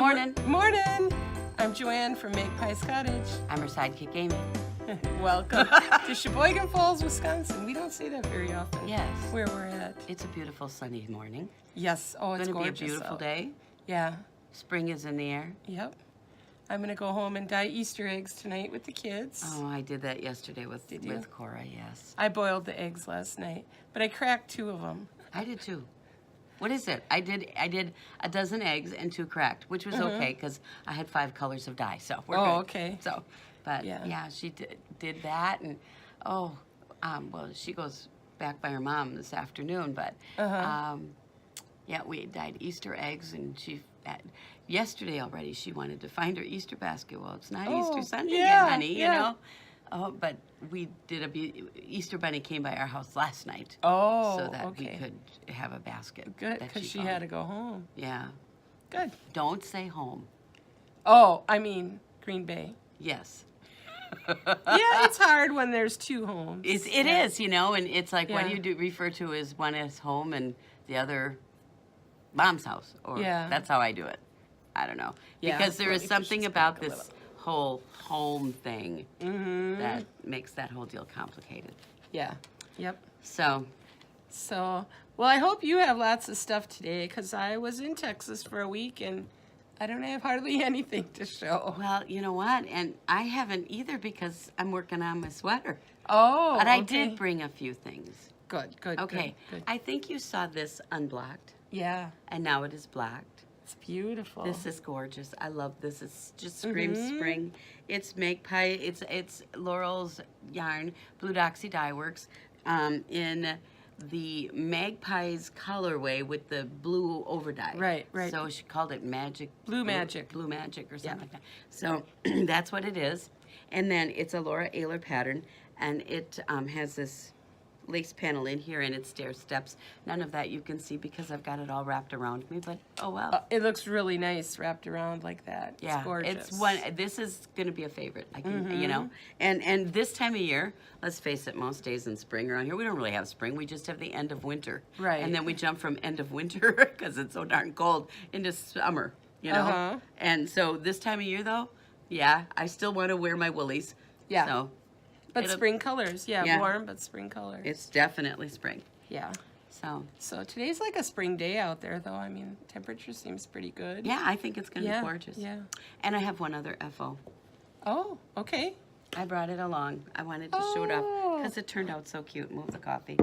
morning. Morning. I'm Joanne from Magpies Cottage. I'm her sidekick, Amy. Welcome to Sheboygan Falls, Wisconsin. We don't say that very often. Yes. Where we're at. It's a beautiful sunny morning. Yes. Oh, it's Going to gorgeous. be a beautiful out. day. Yeah. Spring is in the air. Yep. I'm going to go home and dye Easter eggs tonight with the kids. Oh, I did that yesterday with Did you? Cora, yes. I boiled the eggs last night, but I cracked 2 of them. I did too. What is it? I did a dozen eggs and 2 cracked, which was okay because I had 5 colors of dye, so we're good. Oh, okay. So, but yeah, she did that, and well, she goes back by her mom this afternoon, but yeah, we dyed Easter eggs, and yesterday already she wanted to find her Easter basket. Well, it's not Easter Sunday yet, honey, you know. Oh, but we did Easter Bunny came by our house last night. Oh, so that okay. we could have a basket. Good, because she had to go home. Yeah. Good. Don't say home. Oh, I mean Green Bay. Yes. Yeah, it's hard when there's 2 homes. It is, you know, and it's like what you refer to as one as home and the other mom's house. Or that's how I do it. I don't know. Yeah, because there is something about this whole home thing that makes that whole deal complicated. Yeah. Yep. So, well, I hope you have lots of stuff today because I was in Texas for a week and I don't have hardly anything to show. well, you know what? And I haven't either because I'm working on my sweater. Oh, But I did bring a few things. Good. Okay. Good. I think you saw this unblocked, Yeah, and now it is blacked. it's beautiful. This is gorgeous. I love this. It just screams spring. It's Magpie. It's Laurel's yarn, Blue Doxy Dye Works, in the Magpies colorway with the blue over dye. Right. So she called it Blue Magic or something like that. So that's what it is. And then it's a Laura Ayler pattern, and it has this lace panel in here, and it's stair steps. None of that you can see because I've got it all wrapped around me, but oh well. It looks really nice wrapped around like that. Yeah, it's gorgeous. it's one. This is going to be a favorite. I can, you know, and this time of year, let's face it, most days in spring around here, we don't really have spring. We just have the end of winter, Right. And then we jump from end of winter because it's so darn cold into summer, you know. And so this time of year, though, yeah, I still want to wear my woolies. Yeah. So, But spring colors, Yeah. warm, but spring colors. it's definitely spring. Yeah. So Today's like a spring day out there, though. I mean, temperature seems pretty good. yeah, I think it's going to be gorgeous. Yeah. And I have one other FO. Oh, okay. I brought it along. I wanted to show it off because it turned out so cute. Move the coffee.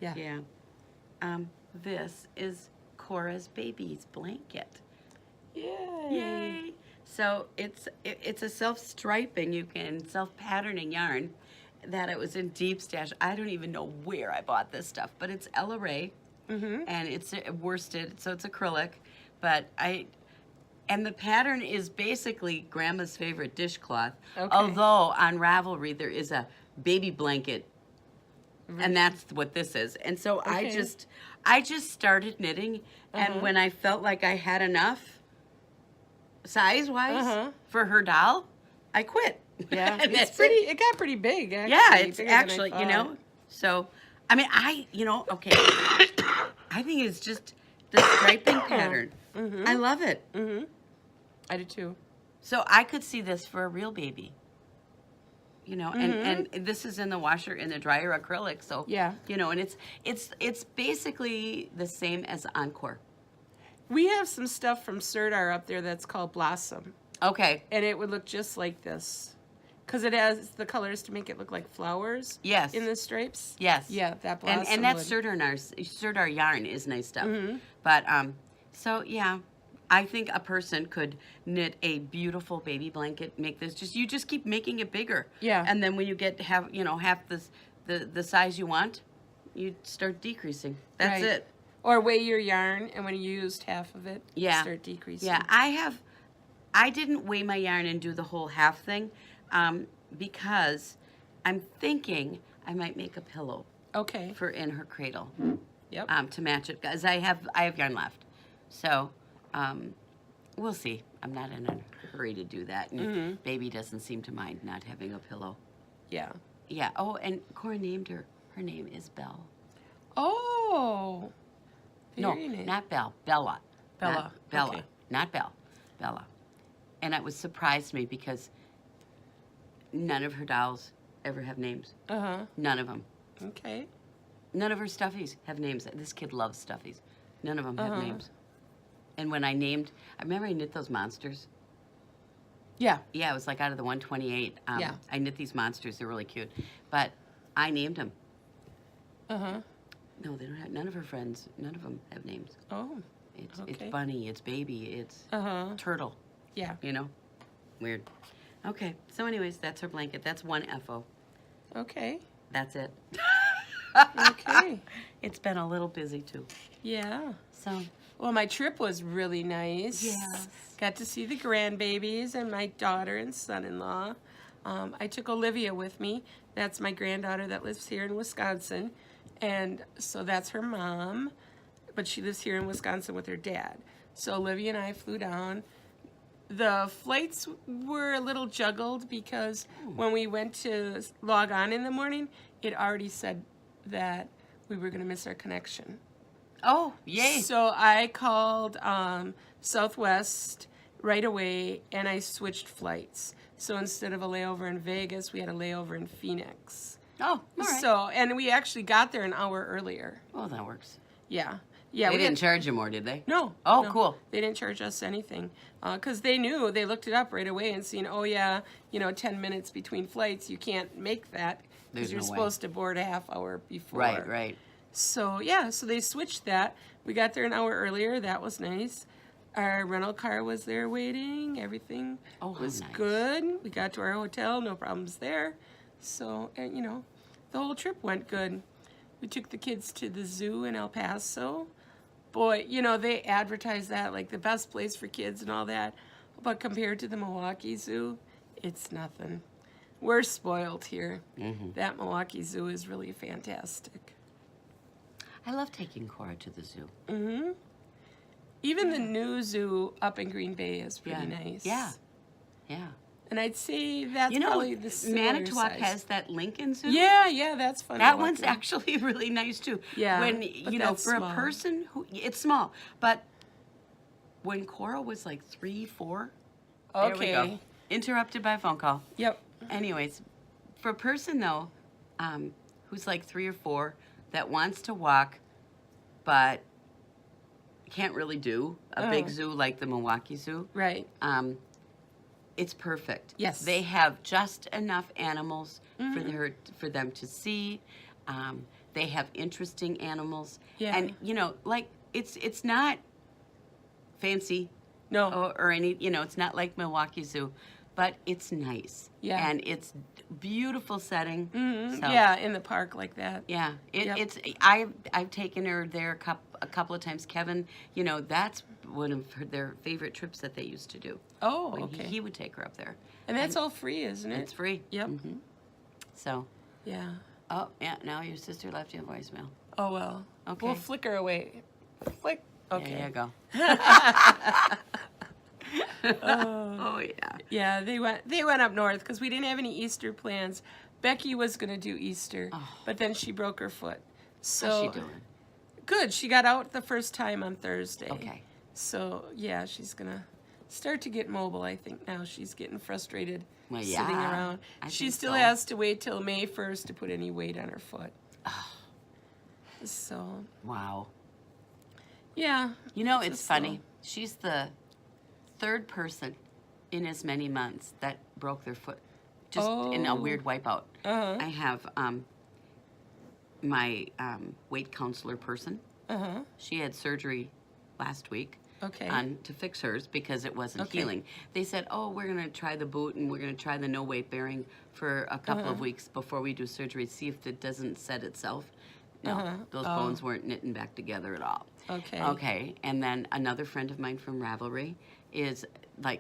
Yeah. Yeah. This is Cora's baby's blanket. Yay. Yay! So it's a self-striping, you can self-patterning yarn that it was in Deep Stash. I don't even know where I bought this stuff, but it's Ella Ray, and it's worsted, so it's acrylic. But and the pattern is basically Grandma's favorite dishcloth. Okay. Although on Ravelry there is a baby blanket, and that's what this is. And so I just started knitting, and when I felt like I had enough size-wise for her doll, I quit. Yeah, it's pretty. It got pretty big. Actually. Yeah, it's Bigger than I actually, you thought. know. So, I mean, okay. I think it's just the striping pattern. I love it. I do too. So I could see this for a real baby. You know, and this is in the washer, in the dryer acrylic. So you know, and it's basically the same as Encore. We have some stuff from Sirdar up there that's called Blossom. Okay. And it would look just like this. Because it has the colors to make it look like flowers. Yes. In the stripes. Yes. Yeah, that Blossom and that's Sirdar yarn is nice stuff. But so yeah, I think a person could knit a beautiful baby blanket. Make this you just keep making it bigger. Yeah. And then when you get half the size you want, you start decreasing. That's it. Or weigh your yarn, and when you used half of it, start decreasing. Yeah, I didn't weigh my yarn and do the whole half thing because I'm thinking I might make a pillow. Okay. For in her cradle. Yep. To match it, because I have yarn left. So we'll see. I'm not in a hurry to do that, and baby doesn't seem to mind not having a pillow. Yeah. Yeah. Oh, and Cora named her. Her name is Belle. Oh. No, not Belle. Bella. Bella. Not Bella. Okay. Not Belle. Bella. And it was surprised me because none of her dolls ever have names. None of them. Okay. None of her stuffies have names. This kid loves stuffies. None of them have names. And when I remember I knit those monsters. Yeah. Yeah, it was like out of the 128. Yeah. I knit these monsters. They're really cute. But I named them. No, they don't have, none of her friends, none of them have names. Oh. It's Bunny, it's Baby, it's Turtle. Yeah. You know? Weird. Okay, so anyways, that's her blanket. That's one FO. Okay. That's it. Okay. It's been a little busy too. Yeah. So. Well, my trip was really nice. Yes. Got to see the grandbabies and my daughter and son-in-law. I took Olivia with me. That's my granddaughter that lives here in Wisconsin. And so that's her mom, but she lives here in Wisconsin with her dad. So Olivia and I flew down. The flights were a little juggled because when we went to log on in the morning, it already said that we were going to miss our connection. Oh, yay. So I called Southwest right away, and I switched flights. So instead of a layover in Vegas, we had a layover in Phoenix. Oh, all right. So, and we actually got there an hour earlier. Oh, that works. Yeah. Yeah. They didn't charge you more, did they? No. Oh, no. cool. They didn't charge us anything. Because they knew, they looked it up right away and seen, oh yeah, 10 minutes between flights, you can't make that because you're no way. supposed to board a half hour before. Right, right. So, yeah, so they switched that. We got there an hour earlier. That was nice. Our rental car was there waiting. Everything was nice. good. We got to our hotel, no problems there. So, and, the whole trip went good. We took the kids to the zoo in El Paso. Boy, they advertise that like the best place for kids and all that. But compared to the Milwaukee Zoo, it's nothing. We're spoiled here. That Milwaukee Zoo is really fantastic. I love taking Cora to the zoo. Even the new zoo up in Green Bay is pretty nice. Yeah. Yeah. And I'd say that's probably the similar Manitowoc size. has that Lincoln Zoo. Yeah, that's fun. That one's actually really nice too. Yeah, When but for that's a small. person who it's small, but when Cora was like 3, 4, there we go. Okay. Interrupted by a phone call. Yep. Anyways, for a person though, who's like 3 or 4 that wants to walk, but can't really do a big zoo like the Milwaukee Zoo. Right. It's perfect. Yes. They have just enough animals for them to see. They have interesting animals. Yeah. And like it's not fancy. No. Or any, it's not like Milwaukee Zoo, but it's nice. Yeah. And it's beautiful setting. So, Yeah, in the park like that. yeah, Yep. it's I've taken her there a couple of times. Kevin, that's one of their favorite trips that they used to do. Oh, When okay. he would take her up there. And that's all free, isn't it? It's free. Yep. So, Yeah. oh yeah, now your sister left you a voicemail. Oh, well. Okay. We'll flicker away. Flick. Okay. There you go. Oh yeah. Yeah, they went up north because we didn't have any Easter plans. Becky was going to do Easter, but then she broke her foot. So How's she doing? Good. She got out the first time on Thursday. Okay. So, yeah, she's going to start to get mobile, I think, now. She's getting frustrated Well, sitting yeah, around. I She think still so. has to wait till May 1st to put any weight on her foot. So, Wow. yeah. It's just funny. She's the 3rd person in as many months that broke their foot, just in a weird wipeout. I have my weight counselor person. She had surgery last week. Okay. To fix hers because it wasn't Okay. healing. They said, oh, we're going to try the boot and we're going to try the no weight bearing for a couple of weeks before we do surgery, see if it doesn't set itself. No, those bones weren't knitting back together at all. Okay. Okay, and then another friend of mine from Ravelry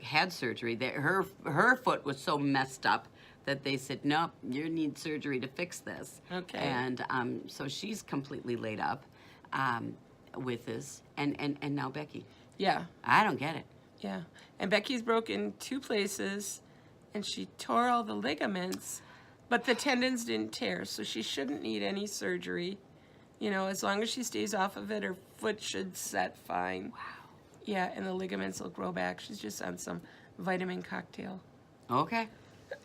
had surgery. Her foot was so messed up that they said, nope, you need surgery to fix this. Okay. And so she's completely laid up with this, and now Becky. Yeah. I don't get it. Yeah. And Becky's broken 2 places, and she tore all the ligaments, but the tendons didn't tear, so she shouldn't need any surgery. As long as she stays off of it, her foot should set fine. Wow. Yeah, and the ligaments will grow back. She's just on some vitamin cocktail. Okay.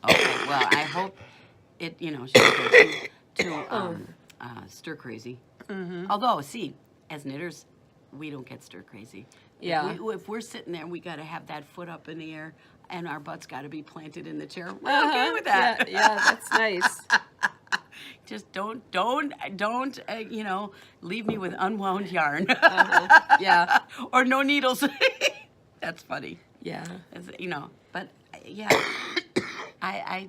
Okay. Well, I hope it, she doesn't go too stir crazy. Although, see, as knitters, we don't get stir crazy. Yeah. If we're sitting there, we got to have that foot up in the air and our butt's got to be planted in the chair. We're okay with that. Yeah, that's nice. Just don't, leave me with unwound yarn. Yeah. Or no needles. That's funny. Yeah. But yeah, I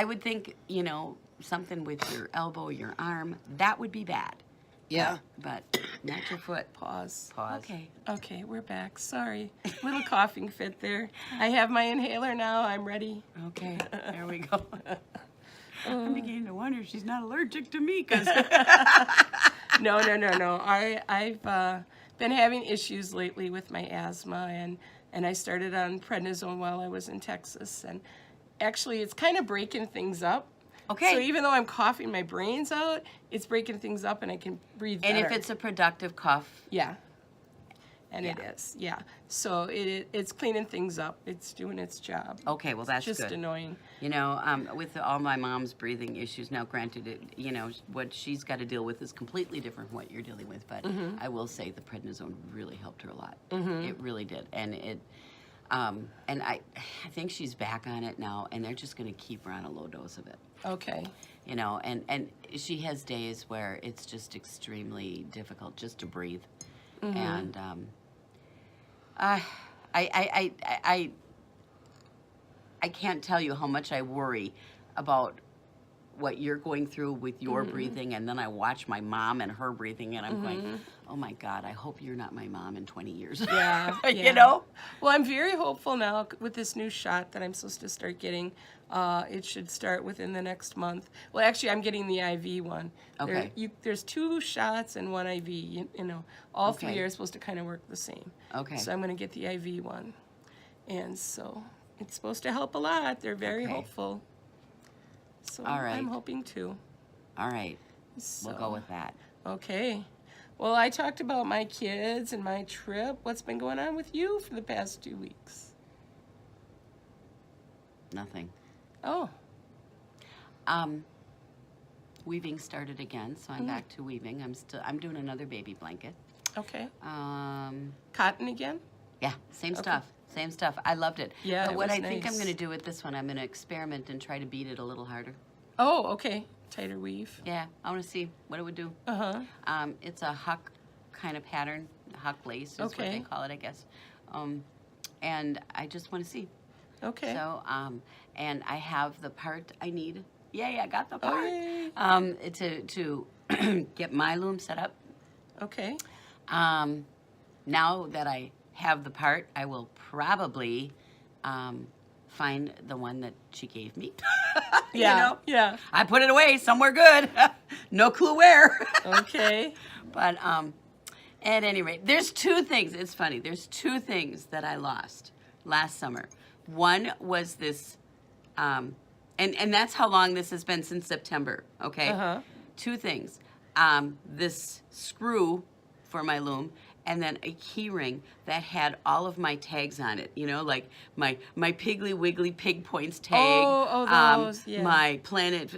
would think, something with your elbow, your arm, that would be bad. Yeah. But not your foot. Pause. Okay. Okay, we're back. Sorry. Little coughing fit there. I have my inhaler now. I'm ready. Okay, there we go. I'm beginning to wonder if she's not allergic to me, because No. I've been having issues lately with my asthma, and I started on prednisone while I was in Texas, and actually it's kind of breaking things up. Okay. So even though I'm coughing my brains out, it's breaking things up, and I can breathe better. and if it's a productive cough, Yeah. And Yeah. it is, yeah. So it's cleaning things up. It's doing its job. okay, well that's Just good. annoying. With all my mom's breathing issues, now granted, what she's got to deal with is completely different from what you're dealing with, but I will say the prednisone really helped her a lot. It really did. And and I think she's back on it now, and they're just going to keep her on a low dose of it. Okay. And she has days where it's just extremely difficult just to breathe. And I can't tell you how much I worry about what you're going through with your breathing, and then I watch my mom and her breathing, and I'm going, oh my God, I hope you're not my mom in 20 years. Yeah. Yeah. Well, I'm very hopeful now with this new shot that I'm supposed to start getting. It should start within the next month. Well, actually, I'm getting the IV one. Okay. There's 2 shots and 1 IV. All 3 Okay. are supposed to kind of work the same. Okay. So I'm going to get the IV one. And so it's supposed to help a lot. They're very Okay. hopeful. So All right. I'm hoping to. All right, So, we'll go with that. Okay. Well, I talked about my kids and my trip. What's been going on with you for the past 2 weeks? Nothing. Oh, Weaving started again, so I'm back to weaving. I'm doing another baby blanket. okay. Um, Cotton again? Yeah, same stuff. Same stuff. I loved it. Yeah, But it what was I think I'm nice. going to do with this one, I'm going to experiment and try to beat it a little harder. Oh, okay. Tighter weave. Yeah, I want to see what it would do. Uh-huh. It's a huck kind of pattern. Huck lace is what they Okay. call it, I guess. And I just want to see. Okay. So, and I have the part I need. Yay, I got the Oh, part. yay. To get my loom set up. Okay. Now that I have the part, I will probably find the one that she gave me. Yeah. Yeah. I put it away somewhere good. No clue where. Okay. But at any rate, there's 2 things. It's funny. There's 2 things that I lost last summer. One was this, and that's how long this has been, since September. Okay. Uh-huh. 2 things. This screw for my loom, and then a key ring that had all of my tags on it, like my Piggly Wiggly Pig Points tag, those, yeah. my Planet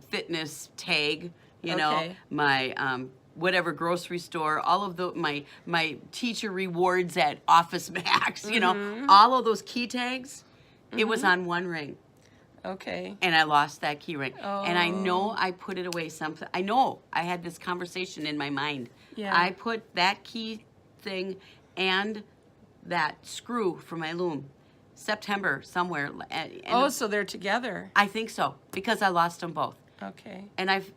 Fitness tag, Okay. my whatever grocery store, all of my teacher rewards at Office Max, all of those key tags, it was on one ring. Okay. And I lost that key ring. And I know Oh. I put it away something. I know I had this conversation in my mind. Yeah. I put that key thing and that screw for my loom September somewhere. And So they're together. I think so, because I lost them both. Okay. And I've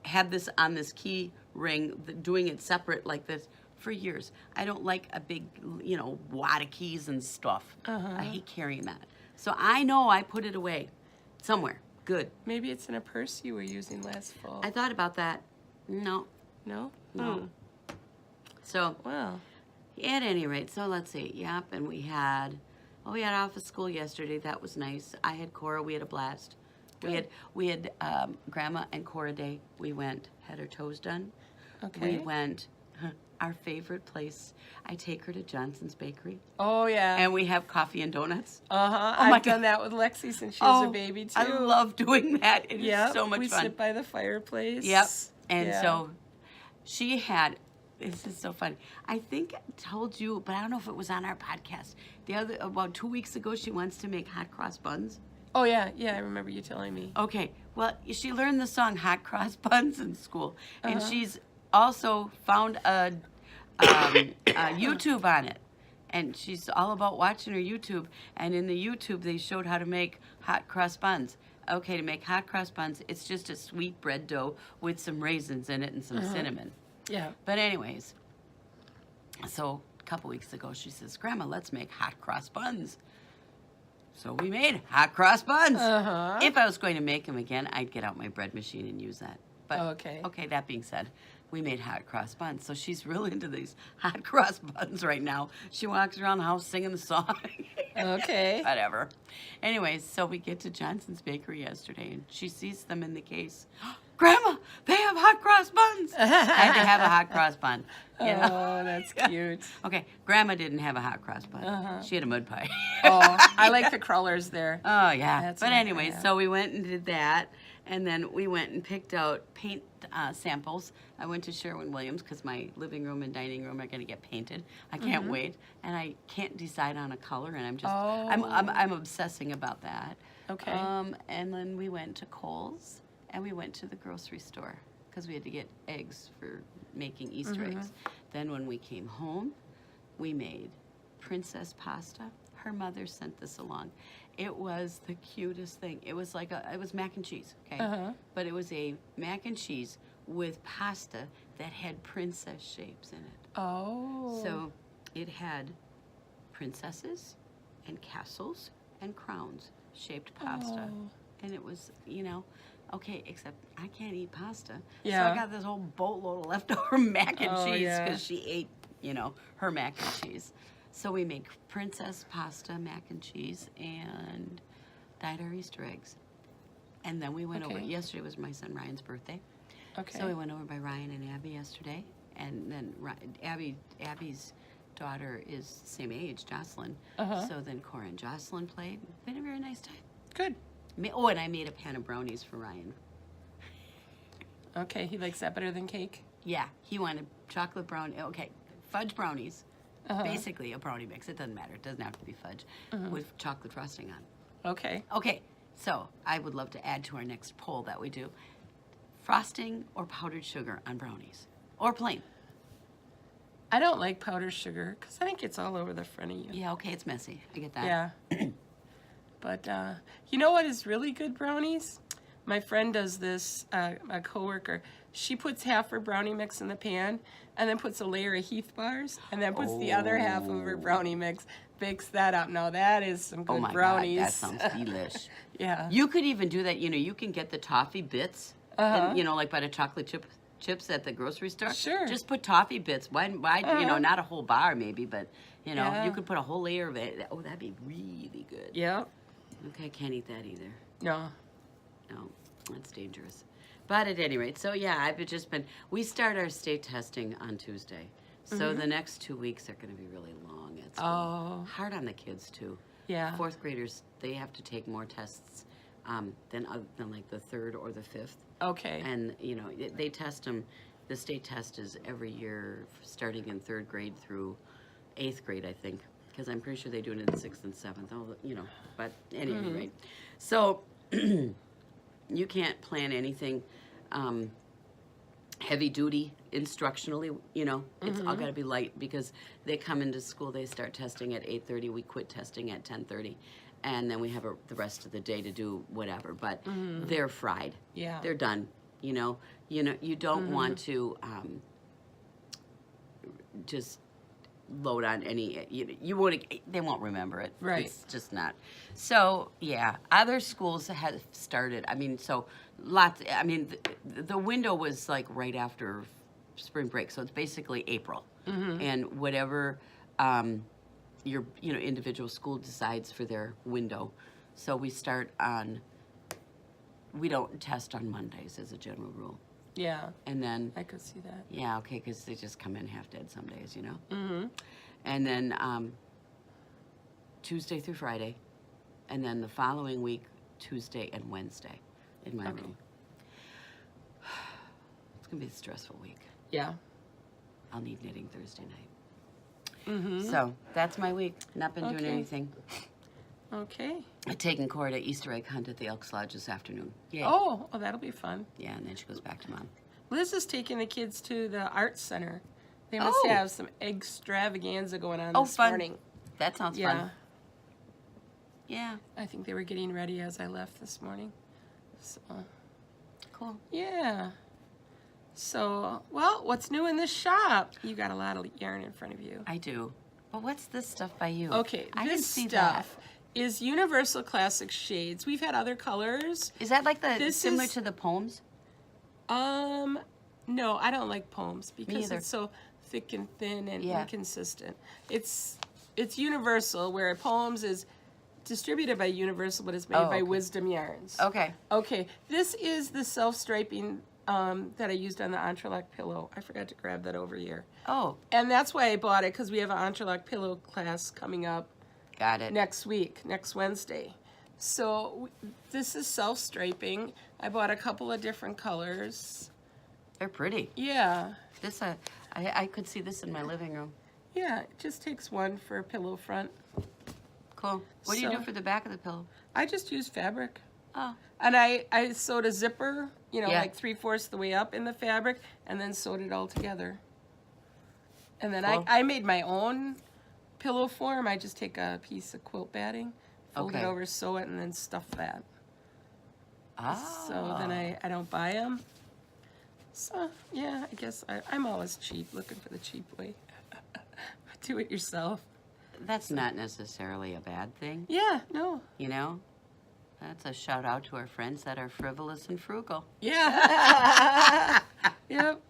had this on this key ring, doing it separate like this for years. I don't like a big, wad of keys and stuff. I hate carrying that. So I know I put it away somewhere. Good. Maybe it's in a purse you were using last fall. I thought about that. No. No? No. So Wow. at any rate, so let's see. Yep, and we had off of school yesterday. That was nice. I had Cora. We had a blast. Good. We had Grandma and Cora Day. We went, had our toes done. Okay. We went our favorite place. I take her to Johnson's Bakery, Oh, yeah. and we have coffee and donuts. Uh-huh. Oh my I've done that with Lexi since she was a baby, too. I love doing that. It is Yep. so much we fun. sit by the fireplace. Yep. And Yeah. so she had, this is so funny. I think I told you, but I don't know if it was on our podcast. About 2 weeks ago, she wants to make hot cross buns. Oh, yeah. Yeah, I remember you telling me. Okay. Well, she learned the song Hot Cross Buns in school. And Uh-huh. she's also found a YouTube on it. And she's all about watching her YouTube. And in the YouTube, they showed how to make hot cross buns. Okay, to make hot cross buns, it's just a sweet bread dough with some raisins in it and some cinnamon. Yeah. But anyways, so a couple weeks ago, she says, Grandma, let's make hot cross buns. So we made hot cross buns. Uh-huh. If I was going to make them again, I'd get out my bread machine and use that. But Okay. That being said, we made hot cross buns. So she's real into these hot cross buns right now. She walks around the house singing the song. Okay. Whatever. Anyways, so we get to Johnson's Bakery yesterday, and she sees them in the case. Grandma, they have hot cross buns. I had to have a hot cross bun. You know? Oh, that's cute. Okay, Grandma didn't have a hot cross bun. She had a mud pie. Oh, I like the crullers there. Oh, yeah. That's But what I anyway, have. so we went and did that, and then we went and picked out paint samples. I went to Sherwin-Williams because my living room and dining room are going to get painted. I can't wait, and I can't decide on a color, and I'm just I'm obsessing about that. Okay. And then we went to Kohl's, and we went to the grocery store because we had to get eggs for making Easter eggs. Then when we came home, we made princess pasta. Her mother sent this along. It was the cutest thing. It was like it was mac and cheese, okay? But it was a mac and cheese with pasta that had princess shapes in it. Oh. So it had princesses and castles and crowns shaped pasta. Oh. And it was, okay, except I can't eat pasta. Yeah. So I got this whole boatload of leftover mac and Oh, cheese yeah. because she ate, her mac and cheese. So we made princess pasta, mac and cheese, and dyed our Easter eggs. And then we went over, Okay. yesterday was my son Ryan's birthday. Okay. So we went over by Ryan and Abby yesterday. And then Abby's daughter is the same age, Jocelyn. So then Cora and Jocelyn played. Been a very nice time. Good. Oh, and I made a pan of brownies for Ryan. Okay, he likes that better than cake? Yeah, he wanted chocolate brownie. Okay, fudge brownies. Basically a brownie mix. It doesn't matter. It doesn't have to be fudge with chocolate frosting on. Okay. Okay, so I would love to add to our next poll that we do frosting or powdered sugar on brownies or plain. I don't like powdered sugar because I think it's all over the front of you. Yeah, okay, it's messy. I get that. Yeah. But you know what is really good brownies? My friend does this, a coworker. She puts half her brownie mix in the pan and then puts a layer of Heath bars and then puts the other half of her brownie mix, bakes that up. Now that is some good Oh my brownies. God, that sounds delish. Yeah. You could even do that. You can get the toffee bits, and, like by the chocolate chips at the grocery store. Sure. Just put toffee bits. Why? Not a whole bar maybe, but Yeah. you could put a whole layer of it. Oh, that'd be really good. Yeah. Okay, I can't eat that either. No. No, that's dangerous. But at any rate, so yeah, I've just been. We start our state testing on Tuesday, so the next 2 weeks are going to be really long at school. Oh. Hard on the kids too. Yeah. Fourth graders, they have to take more tests than like the third or the fifth. Okay. And they test them. The state test is every year, starting in third grade through 8th grade, I think, because I'm pretty sure they do it in 6th and 7th. But at any rate, so you can't plan anything heavy duty instructionally. It's all got to be light because they come into school. They start testing at 8:30. We quit testing at 10:30. And then we have the rest of the day to do whatever. But they're fried. Yeah. They're done. You don't want to just load on any. You won't. They won't remember it. Right. It's just not. So yeah, other schools have started. I mean, so lots. I mean, the window was like right after spring break, so it's basically April, and whatever. Your individual school decides for their window. So we start on, we don't test on Mondays as a general rule. Yeah, And then, I could see that. yeah, okay, because they just come in half dead some days, you know? Mm-hmm. And then Tuesday through Friday. And then the following week, Tuesday and Wednesday in my room. It's going to be a stressful week. Yeah. I'll need knitting Thursday night. Mm-hmm. So that's my week. Not been doing Okay. anything. Okay. I've taken Cora to Easter egg hunt at the Elks Lodge this afternoon. Yay. Oh, that'll be fun. Yeah, and then she goes back to Mom. Liz is taking the kids to the art center. They must Oh. have some extravaganza going on Oh, this fun. morning. That sounds Yeah. fun. Yeah. I think they were getting ready as I left this morning. So, Cool. yeah. So, well, what's new in this shop? You got a lot of yarn in front of you. I do. But what's this stuff by you? Okay, I didn't this see stuff is Universal Classic Shades. We've had other colors. that. Is that like the This similar is- to the poems? No, I don't like poems because either. it's so thick and thin and Yeah. inconsistent. It's Universal, where poems is distributed by Universal, but it's made Oh, by okay. Wisdom Yarns. Okay. Okay, this is the self-striping that I used on the Entrelac pillow. I forgot to grab that over here. Oh, And that's why I bought it, because we have an Entrelac pillow class coming up got it. next week, next Wednesday. So this is self-striping. I bought a couple of different colors. They're pretty. Yeah. This, I could see this in my living room. Yeah, it just takes one for a pillow front. Cool. What do you do So- for the back of the pillow? I just use fabric. Oh, And I sewed a zipper, Yeah. like 3/4 the way up in the fabric, and then sewed it all together. And then Cool. I made my own pillow form. I just take a piece of quilt batting, fold it Okay. over, sew it, and then stuff that. ah. So then I don't buy them. So, yeah, I guess I'm always cheap, looking for the cheap way. Do it yourself. That's not necessarily a bad thing, Yeah, no. you know? That's a shout out to our friends that are frivolous and frugal. Yeah. Yep.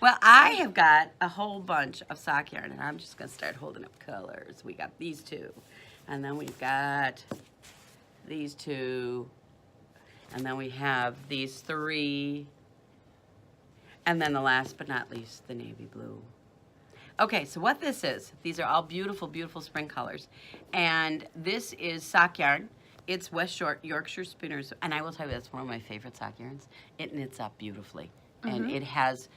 Well, I have got a whole bunch of sock yarn, and I'm just going to start holding up colors. We got these two, and then we've got these two, and then we have these three, and then the last but not least, the navy blue. Okay, so what this is, these are all beautiful, beautiful spring colors, and this is sock yarn. It's West Yorkshire Spinners, and I will tell you, that's one of my favorite sock yarns. It knits up beautifully, and it has,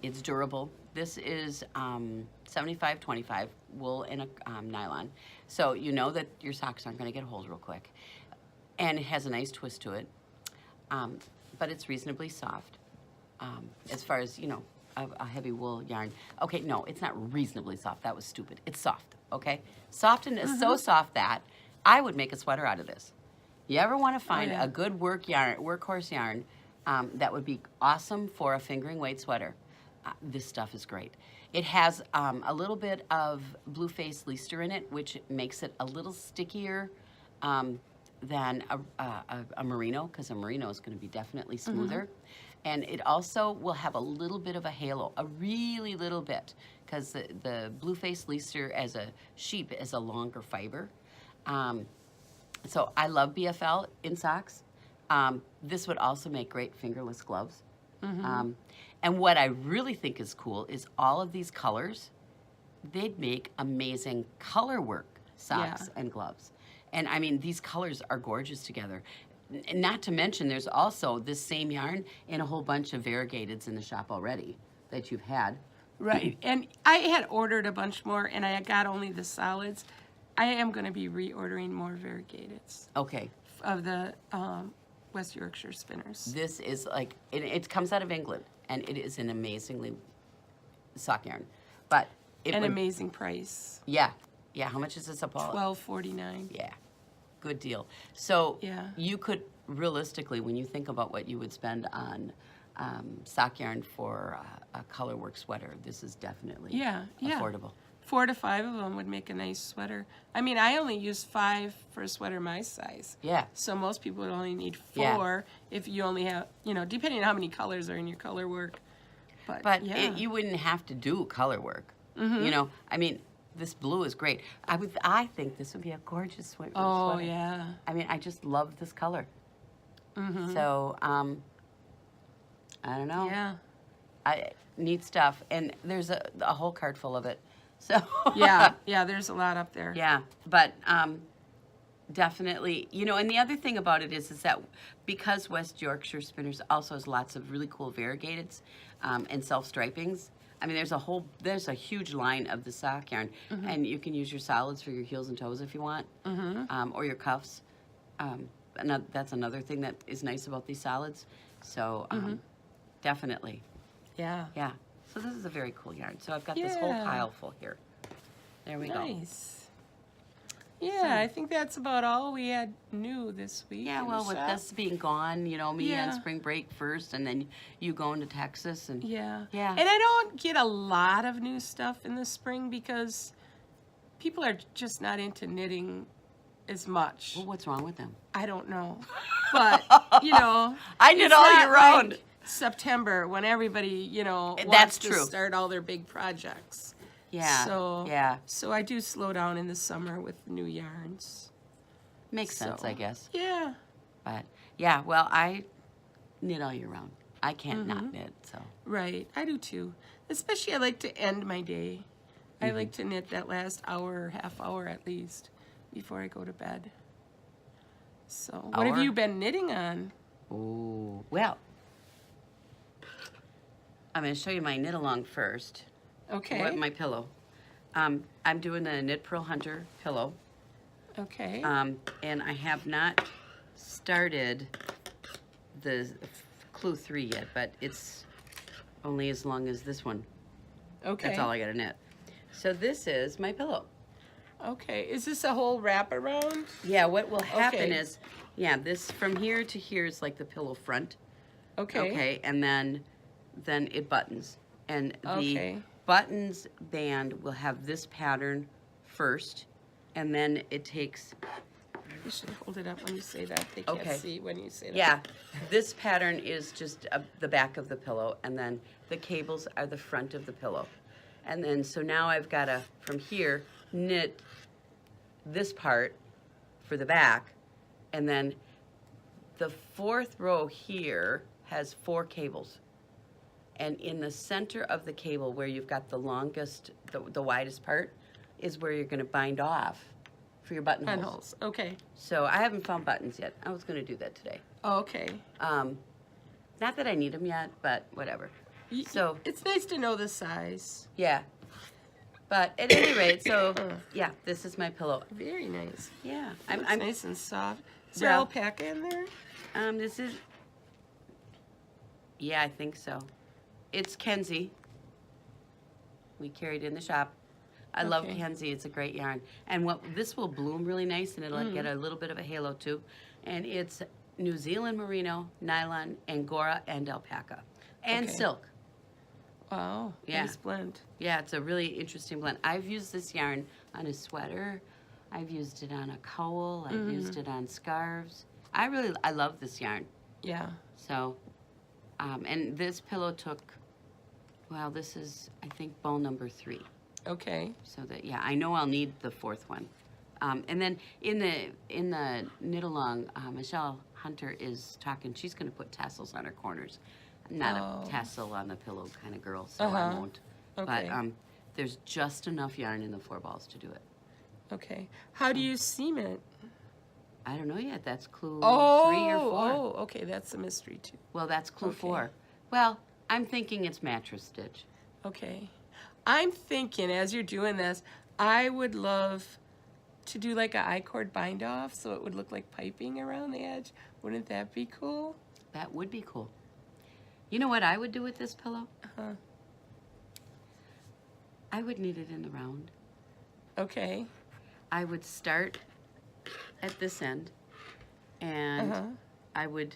it's durable. This is 75-25 wool and a nylon, so you know that your socks aren't going to get holes real quick. And it has a nice twist to it, but it's reasonably soft as far as, you know, a heavy wool yarn. Okay, no, it's not reasonably soft. That was stupid. It's soft, okay? Soft and it's so soft that I would make a sweater out of this. You ever want to find yeah. a good workhorse yarn that would be awesome for a fingering weight sweater? This stuff is great. It has a little bit of blue face Leicester in it, which makes it a little stickier than a merino, because a merino is going to be definitely smoother. And it also will have a little bit of a halo, a really little bit, because the blue face Leicester as a sheep is a longer fiber. So I love BFL in socks. This would also make great fingerless gloves. And what I really think is cool is all of these colors, they'd make amazing color work socks and gloves. And I mean, these colors are gorgeous together. Not to mention, there's also this same yarn in a whole bunch of variegateds in the shop already that you've had. Right. And I had ordered a bunch more, and I got only the solids. I am going to be reordering more variegateds Okay, of the West Yorkshire Spinners. this is like, it comes out of England, and it is an amazingly sock yarn. But it An would, amazing price. yeah, how much is this a ball? $12.49. Yeah, good deal. So Yeah. you could realistically, when you think about what you would spend on sock yarn for a color work sweater, this is definitely affordable. 4 to 5 of them would make a nice sweater. I mean, I only use 5 for a sweater my size. Yeah. So most people would only need 4 Yeah. if you only have, depending on how many colors are in your color work. But yeah. you wouldn't have to do color work. You know, I mean, this blue is great. I think this would be a gorgeous sweater. Oh, yeah. I mean, I just love this color. So I don't know. Yeah. Neat stuff. And there's a whole cart full of it. So Yeah. Yeah. There's a lot up there. yeah, but definitely, and the other thing about it is that because West Yorkshire Spinners also has lots of really cool variegateds and self-stripings. I mean, there's a huge line of the sock yarn, and you can use your solids for your heels and toes if you want, or your cuffs. That's another thing that is nice about these solids. So definitely, Yeah. yeah. So this is a very cool yarn. So I've got this whole pile full here. There we go. Nice. Yeah, I think that's about all we had new this week. Yeah, in well, the with shop. us being gone, me on Yeah. spring break first, and then you going to Texas, and Yeah. Yeah. And I don't get a lot of new stuff in the spring because people are just not into knitting as much. well, what's wrong with them? I don't know. But, I knit it's all not year round. like September when everybody, wants That's to true. start all their big projects. Yeah, So, yeah, So I do slow down in the summer with new yarns. makes sense, So, I guess. Yeah. But yeah, well, I knit all year round. I can't not knit, so Right. I do too. Especially I like to end my day. I like to knit that last hour, half hour at least, before I go to bed. So, what have Hour? you been knitting on? ooh, well, I'm going to show you my knit along first. Okay. What my pillow? I'm doing the Knit Pearl Hunter pillow. Okay. And I have not started the Clue 3 yet, but it's only as long as this one. Okay. That's all I got to knit. So this is my pillow. Okay. Is this a whole wraparound? Yeah, what will happen Okay. is, this from here to here is like the pillow front. Okay. Okay, and then it buttons. And the Okay. buttons band will have this pattern first, and then it takes, You should hold it up when you say that. They can't Okay. see when you say that. yeah, this pattern is just the back of the pillow, and then the cables are the front of the pillow. And then, so now I've got to, from here, knit this part for the back, and then the fourth row here has 4 cables. And in the center of the cable, where you've got the longest, the widest part, is where you're going to bind off for your buttonholes. Buttonholes. Okay. So I haven't found buttons yet. I was going to do that today. Oh, okay. Not that I need them yet, but whatever. So It's nice to know the size. yeah. But at any rate, so yeah, this is my pillow. Very nice. Yeah, It's I'm nice and soft. Is there Well- alpaca in there? This is, yeah, I think so. It's Kenzie. We carried in the shop. I love Okay. Kenzie. It's a great yarn. And this will bloom really nice, and it'll get a little bit of a halo too. And it's New Zealand merino, nylon, angora, and alpaca, and Okay. silk. Wow. Yeah. Nice blend. Yeah, it's a really interesting blend. I've used this yarn on a sweater. I've used it on a cowl. I've used it on scarves. I love this yarn. Yeah. So, and this pillow took, well, this is, I think, bow number 3. Okay. So that, yeah, I know I'll need the 4th one. And then in the knit along, Michelle Hunter is talking, she's going to put tassels on her corners. I'm not Oh. a tassel on the pillow kind of girl, so I won't. Okay. But there's just enough yarn in the 4 balls to do it. Okay. How do you seam it? I don't know yet. That's clue 3 Oh, or 4. oh, okay. That's a mystery too. Well, that's clue Okay. 4. Well, I'm thinking it's mattress stitch. Okay. I'm thinking as you're doing this, I would love to do like a I-cord bind off so it would look like piping around the edge. Wouldn't that be cool? That would be cool. You know what I would do with this pillow? Uh-huh. I would knit it in the round. Okay. I would start at this end, and Uh-huh. I would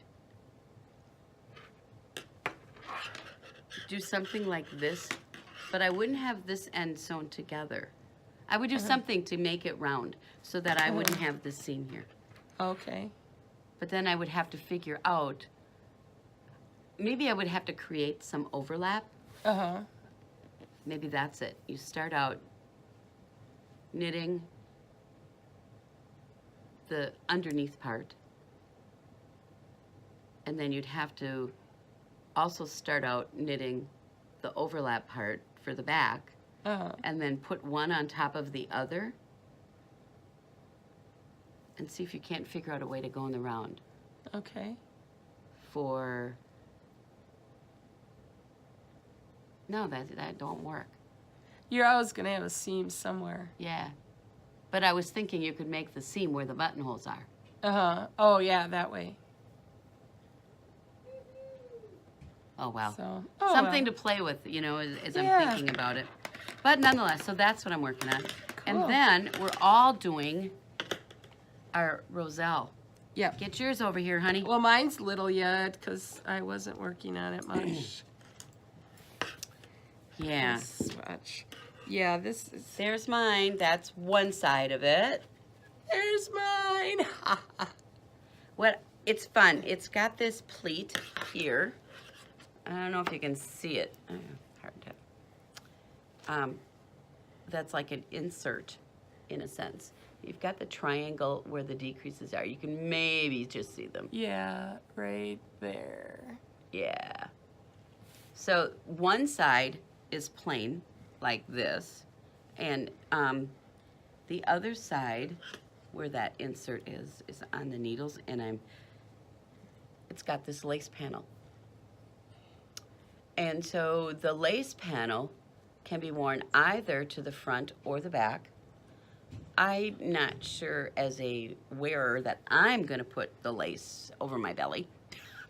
do something like this, but I wouldn't have this end sewn together. I would do something to make it round so that I wouldn't have this seam here. Okay. But then I would have to figure out, maybe I would have to create some overlap. Uh-huh. Maybe that's it. You start out knitting the underneath part, and then you'd have to also start out knitting the overlap part for the back, and then put one on top of the other, and see if you can't figure out a way to go in the round. Okay. No, that don't work. You're always going to have a seam somewhere. Yeah. But I was thinking you could make the seam where the buttonholes are. Oh, yeah, that way. Oh, well. So, Something to play with, you know, as I'm thinking about it. But nonetheless, so that's what I'm working on. Cool. And then we're all doing our roselle. Yep. Get yours over here, honey. Well, mine's little yet because I wasn't working on it much. Yeah. Swatch. Yeah, this is... There's mine. That's one side of it. There's mine. It's fun. It's got this pleat here. I don't know if you can see it. Hard to. That's like an insert, in a sense. You've got the triangle where the decreases are. You can maybe just see them. Yeah, right there. Yeah. So one side is plain, like this, and the other side, where that insert is on the needles, and it's got this lace panel. And so the lace panel can be worn either to the front or the back. I'm not sure as a wearer that I'm going to put the lace over my belly.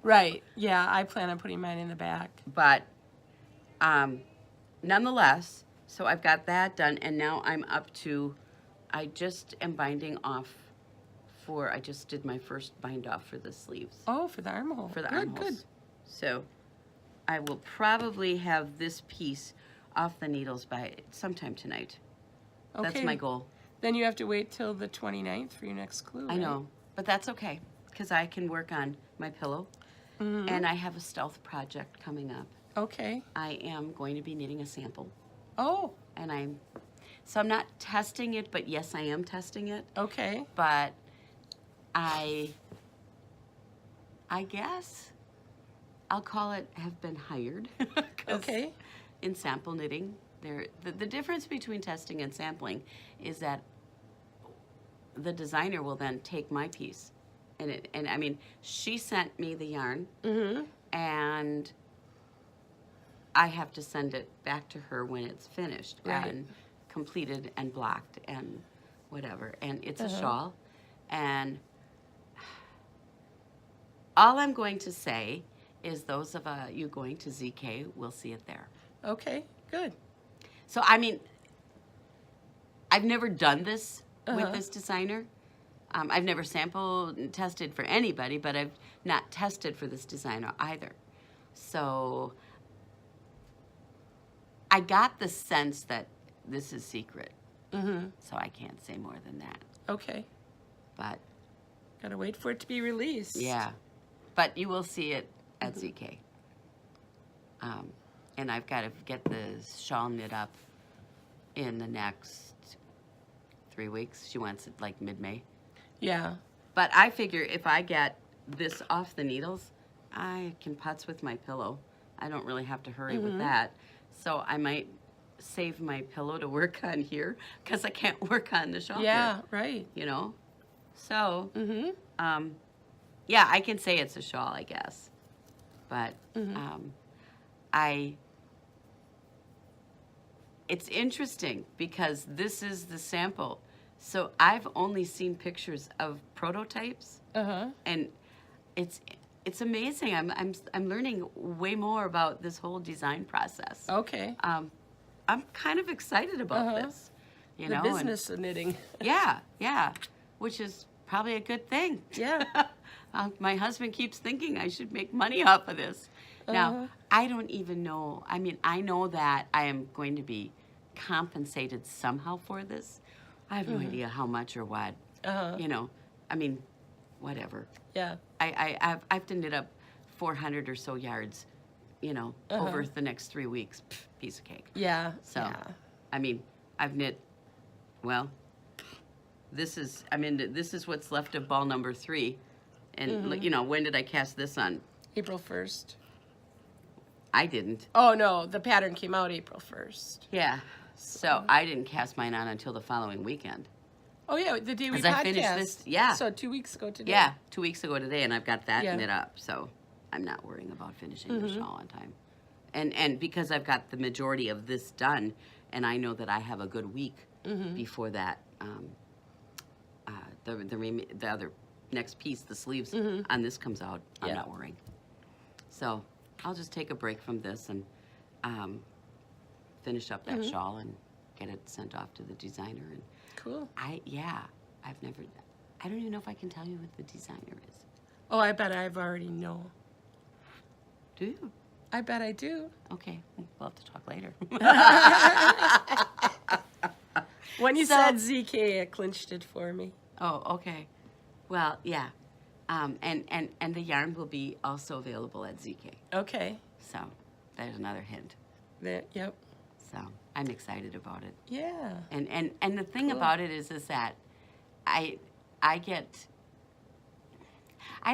Right. Yeah, I plan on putting mine in the back. But nonetheless, so I've got that done, and now I'm up to, I just am binding off I just did my first bind off for the sleeves. Oh, for the armhole. For the good, armholes. Good. So I will probably have this piece off the needles by sometime tonight. Okay. That's my goal. Then you have to wait till the 29th for your next clue, I right? know, but that's okay, because I can work on my pillow, and I have a stealth project coming up. Okay. I am going to be knitting a sample, Oh, and so I'm not testing it, but yes, I am testing it. okay. But I guess I'll call it have been hired. 'Cause Okay. in sample knitting, the difference between testing and sampling is that the designer will then take my piece, and I mean, she sent me the yarn, and I have to send it back to her when it's finished Right. and completed and blocked and whatever. And it's a shawl, and all I'm going to say is those of you going to ZK will see it there. Okay, good. So, I mean, I've never done this with this designer. I've never sampled and tested for anybody, but I've not tested for this designer either. So, I got the sense that this is secret. So, I can't say more than that. Okay. But, Gotta wait for it to be released. yeah. But you will see it at ZK. And I've got to get the shawl knit up in the next 3 weeks. She wants it like mid-May. Yeah. But I figure if I get this off the needles, I can putz with my pillow. I don't really have to hurry with that. So I might save my pillow to work on here because I can't work on the shawl Yeah, here, right. you know? So, yeah, I can say it's a shawl, I guess. But it's interesting because this is the sample. So I've only seen pictures of prototypes, and it's amazing. I'm learning way more about this whole design process. Okay. I'm kind of excited about this. You The know, business of knitting. yeah, which is probably a good thing. Yeah. My husband keeps thinking I should make money off of this. Now, I don't even know. I mean, I know that I am going to be compensated somehow for this. I have no idea how much or what. You know, I mean, whatever. Yeah. I've to knit up 400 or so yards, you know, over the next 3 weeks. Pff, piece of cake. Yeah. So, yeah. I mean, I've knit, well, this is what's left of ball number 3. And, you know, when did I cast this on? April 1st. I didn't. Oh, no, the pattern came out April 1st. Yeah. So I didn't cast mine on until the following weekend. Oh, yeah, the day we 'Cause I podcast. finished this- yeah. So 2 weeks ago today. Yeah, 2 weeks ago today, and I've got that Yeah. knit up. So I'm not worrying about finishing the shawl on time. And because I've got the majority of this done, and I know that I have a good week before that, the other next piece, the sleeves on this comes out, I'm not worrying. So I'll just take a break from this and finish up that shawl and get it sent off to the designer. And Cool. I don't even know if I can tell you what the designer is. Oh, I bet I've already know. Do you? I bet I do. Okay, we'll have to talk later. When you So- said ZK, it clinched it for me. Oh, okay. Well, yeah. And the yarn will be also available at ZK. Okay. So there's another hint. Yep. So I'm excited about it. Yeah. And the thing Cool. about it is that I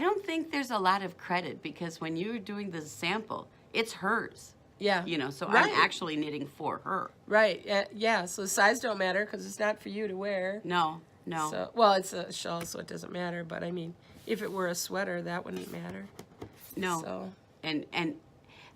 don't think there's a lot of credit, because when you're doing the sample, it's hers. Yeah. You know, so Right. I'm actually knitting for her. Right. Yeah. So size don't matter because it's not for you to wear. No. So, well, it's a shawl, so it doesn't matter. But I mean, if it were a sweater, that wouldn't matter. No. So. And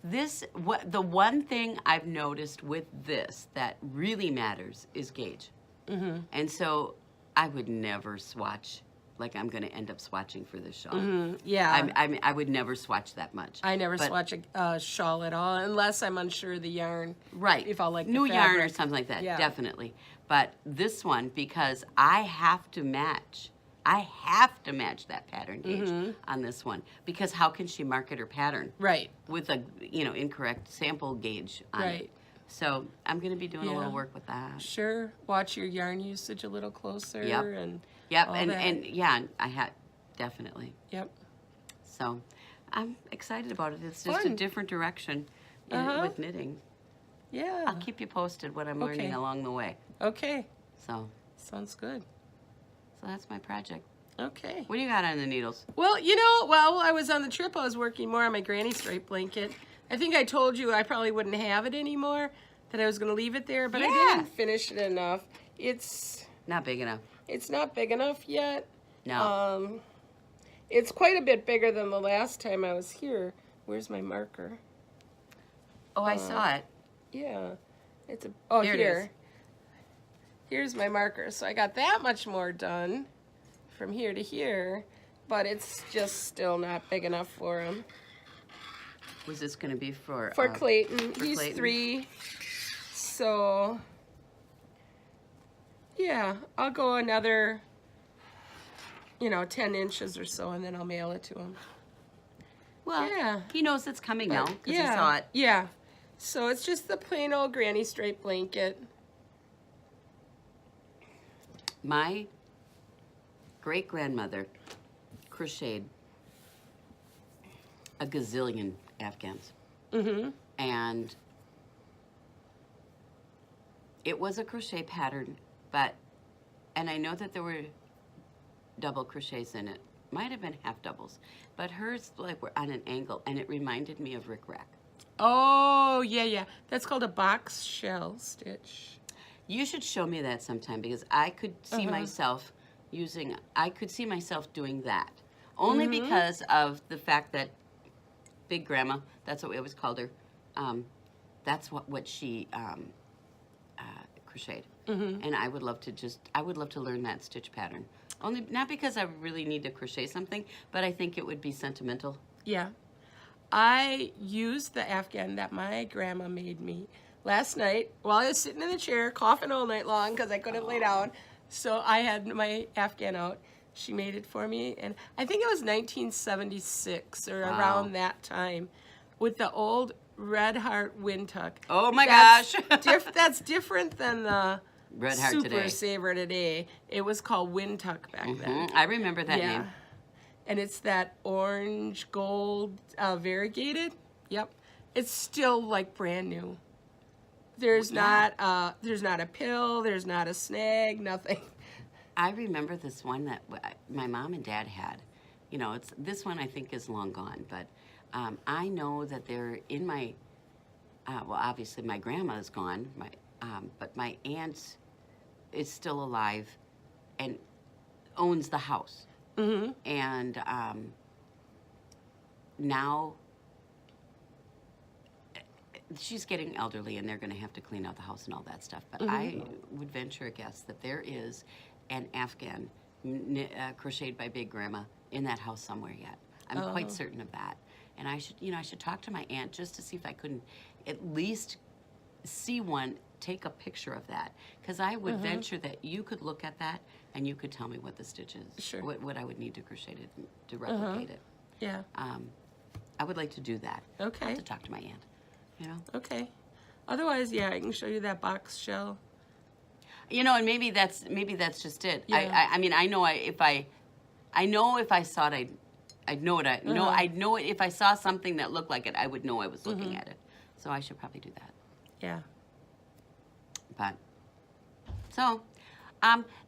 this, the one thing I've noticed with this that really matters is gauge. And so I would never swatch, like I'm going to end up swatching for this shawl. Yeah. I would never swatch that much. I never But- swatch a shawl at all unless I'm unsure of the yarn. Right. If I'll like the new yarn or fabric. something like that, Yeah. definitely. But this one, because I have to match that pattern gauge on this one, because how can she market her pattern Right. with a incorrect sample gauge on Right. it? So I'm going to be doing a Yeah. little work with that. Sure. Watch your yarn usage a little closer. Yep. And Yep, all and that. yeah, I had definitely. Yep. So I'm excited about it. It's just a Fun. different direction with knitting. Yeah. I'll keep you posted what I'm learning Okay. along the way. Okay. So Sounds good. that's my project. Okay. What do you got on the needles? Well, while I was on the trip, I was working more on my granny stripe blanket. I think I told you I probably wouldn't have it anymore, that I was going to leave it there, but I Yeah. didn't finish it enough. It's Not big enough. not big enough yet. No. It's quite a bit bigger than the last time I was here. Where's my marker? Oh, I saw it. Yeah. There Here it here. is. Here's my marker. So I got that much more done from here to here, but it's just still not big enough for him. Was this going to be for Clayton. for He's Clayton. 3. So, yeah, I'll go another, 10 inches or so, and then I'll mail it to him. Well, Yeah. he knows it's coming now because yeah, he saw it. Yeah. So it's just the plain old granny stripe blanket. My great-grandmother crocheted a gazillion Afghans. And it was a crochet pattern, and I know that there were double crochets in it. Might have been half doubles, but hers were on an angle, and it reminded me of Rick Rack. Oh, yeah. That's called a box shell stitch. You should show me that sometime, because I could see myself doing that. Only because of the fact that Big Grandma, that's what we always called her, that's what she crocheted. And I would love to learn that stitch pattern. Only, not because I really need to crochet something, but I think it would be sentimental. Yeah. I used the Afghan that my grandma made me last night while I was sitting in the chair coughing all night long because I couldn't lay down. So I had my Afghan out. She made it for me, and I think it was 1976 or around that time with the old Red Heart Windtuck. Oh my That's gosh. that's different than the Red Heart Super today. Saver today. It was called Windtuck back then. I remember that Yeah. name. And it's that orange gold variegated. Yep. It's still like brand new. There's not a pill, there's not a snag, nothing. I remember this one that my mom and dad had. This one I think is long gone, but I know that they're in my well, obviously my grandma is gone, but my aunt is still alive and owns the house. Mm-hmm. And now she's getting elderly and they're going to have to clean out the house and all that stuff. But I would venture a guess that there is an Afghan crocheted by Big Grandma in that house somewhere yet. I'm quite certain of that. And I should talk to my aunt just to see if I couldn't at least see one, take a picture of that. Because I would venture that you could look at that and you could tell me what the stitch is, Sure. what I would need to crochet to replicate it. Yeah. I would like to do that. Okay. I'll have to talk to my aunt, you know? Okay. Otherwise, yeah, I can show you that box shell. You know, and maybe that's just it. Yeah. I mean, I know if I saw it, I'd know it. I'd know it if I saw something that looked like it. I would know I was looking at it. So I should probably do that. Yeah. But so,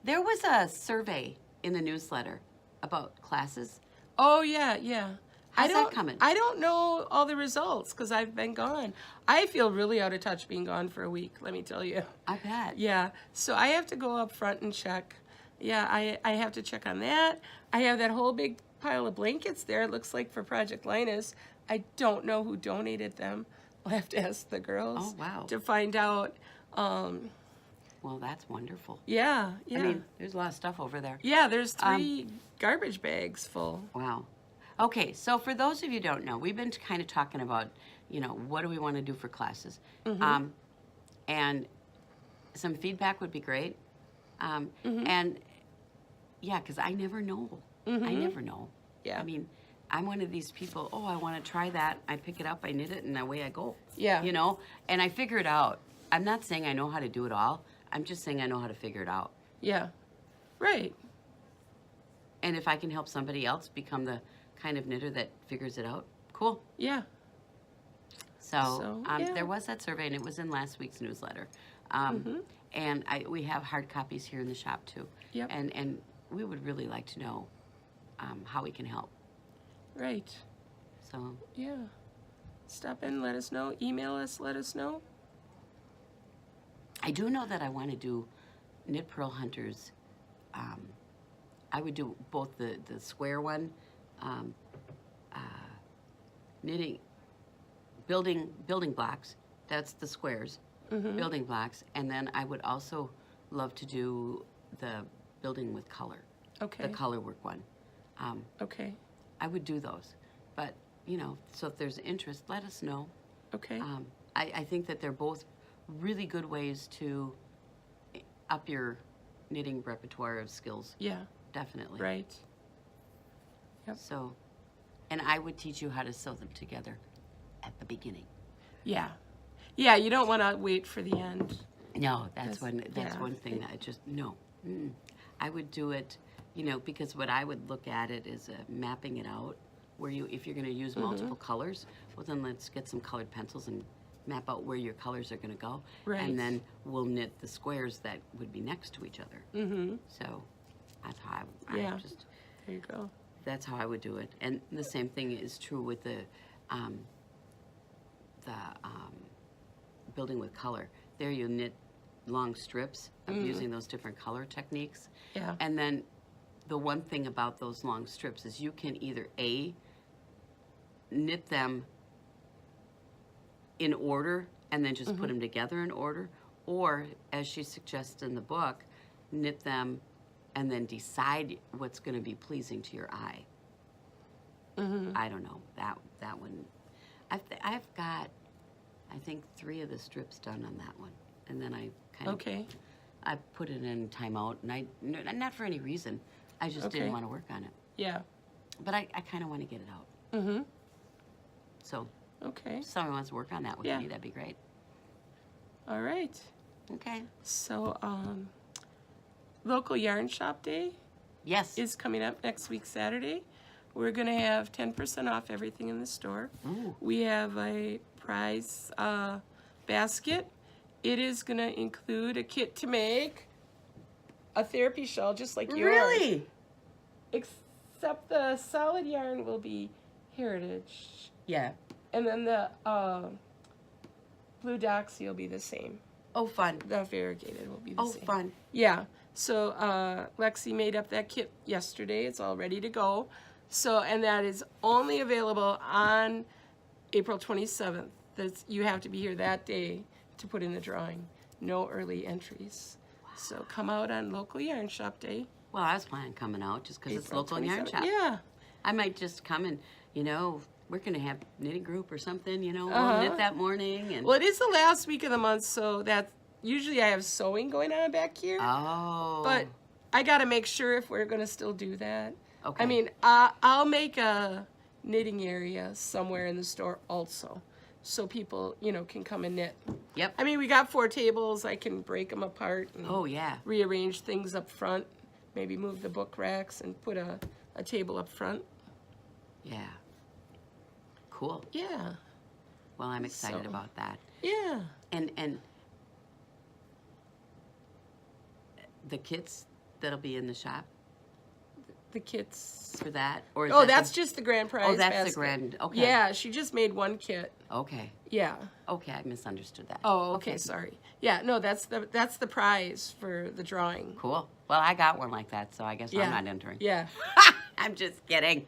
there was a survey in the newsletter about classes. Oh, yeah, yeah. How's that coming? I don't know all the results because I've been gone. I feel really out of touch being gone for a week, let me tell you. I bet. Yeah, so I have to go up front and check. Yeah, I have to check on that. I have that whole big pile of blankets there, it looks like, for Project Linus. I don't know who donated them. I'll have to ask the girls. Oh, wow. To find out. Well, that's wonderful. Yeah, yeah. I mean, there's a lot of stuff over there. Yeah, there's 3 garbage bags full. Wow. Okay, so for those of you who don't know, we've been kind of talking about, you know, what do we want to do for classes? And some feedback would be great. And, yeah, because I never know. I never know. Yeah. I mean, I'm one of these people, oh, I want to try that. I pick it up, I knit it, and away I go. Yeah. You know? And I figure it out. I'm not saying I know how to do it all. I'm just saying I know how to figure it out. Yeah, right. And if I can help somebody else become the kind of knitter that figures it out, cool. Yeah. So, yeah. there was that survey, and it was in last week's newsletter. And we have hard copies here in the shop, too. Yep. And we would really like to know how we can help. Right. So, Yeah. Stop in, let us know. Email us, let us know. I do know that I want to do Knit Pearl Hunters. I would do both the square one, building blocks. That's the squares, building blocks. And then I would also love to do the building with color, Okay. the color work one. Okay. I would do those. But, you know, so if there's interest, let us know. Okay. I think that they're both really good ways to up your knitting repertoire of skills. Yeah. Definitely. Right. Yep. So, and I would teach you how to sew them together at the beginning. Yeah. Yeah, you don't want to wait for the end. No, that's one yeah. thing that I just, no. I would do it, you know, because what I would look at it is mapping it out, where if you're going to use multiple colors, well then let's get some colored pencils and map out where your colors are going to go. Right. And then we'll knit the squares that would be next to each other. So that's how Yeah. There you go. that's how I would do it. And the same thing is true with the building with color. There you knit long strips of using those different color techniques. Yeah. And then the one thing about those long strips is you can either knit them in order and then just put them together in order, or as she suggests in the book, knit them and then decide what's going to be pleasing to your eye. I don't know, that one. I've got, I think, 3 of the strips done on that one, and then I kind of I put it in timeout, and not for any reason. I just didn't want to work on it. Yeah. But I kind of want to get it out. So Okay. if someone wants to work on that with me, that'd be great. All right. Okay. So, local yarn shop day Yes. is coming up next week, Saturday. We're going to have 10% off everything in the store. Ooh. We have a prize basket. It is going to include a kit to make a therapy shawl just like yours. Really? Except the solid yarn will be Heritage. Yeah. And then the Blue Doxy will be the same. Oh, fun. The variegated will be the Oh, same. fun. Yeah. So Lexi made up that kit yesterday. It's all ready to go. So, and that is only available on April 27th. You have to be here that day to put in the drawing. No early entries. Wow. So come out on local yarn shop day. Well, I was planning on coming out just because it's April local yarn 27th. shop. Yeah. I might just come and, we're going to have knitting group or something, we'll Uh-huh. knit that morning. And Well, it is the last week of the month, so that usually I have sewing going on back here. Oh. But I got to make sure if we're going to still do that. Okay. I mean, I'll make a knitting area somewhere in the store also, so people, can come and knit. Yep. I mean, we got 4 tables. I can break them apart and Oh, yeah. rearrange things up front. Maybe move the book racks and put a table up front. Yeah. Cool. Yeah. Well, I'm excited So- about that. Yeah. And the kits that'll be in the shop The kits. for that? Or is Oh, that that's the, just the grand prize Oh, that's basket. the grand. Okay. Yeah, she just made 1 kit. Okay. Yeah. Okay, I misunderstood that. Oh, okay, sorry. Yeah, no, that's the prize for the drawing. Cool. Well, I got one like that, so I guess Yeah. I'm not entering. Yeah. I'm just kidding.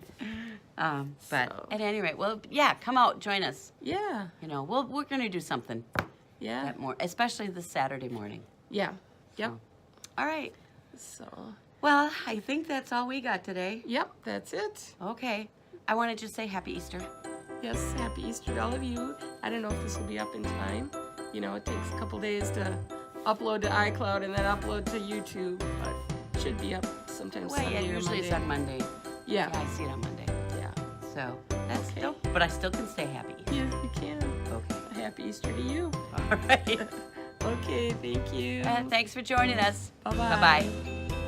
But So. at any rate, well, yeah, come out, join us. Yeah. We're going to do something Yeah. that especially this Saturday morning. Yeah. Yep. So, all right. So, Well, I think that's all we got today. yep, that's it. Okay. I want to just say Happy Easter. Yes, happy Easter to all of you. I don't know if this will be up in time. It takes a couple days to upload to iCloud and then upload to YouTube, but it should be up sometime Well, yeah, Sunday or usually Monday. it's on Monday. Yeah. I see it on Monday. Yeah. So that's Okay. dope. But I still can stay happy. Yeah, you can. Okay. A happy Easter to you. All right. Okay, thank you. Thanks for joining us. Bye-bye. Bye-bye.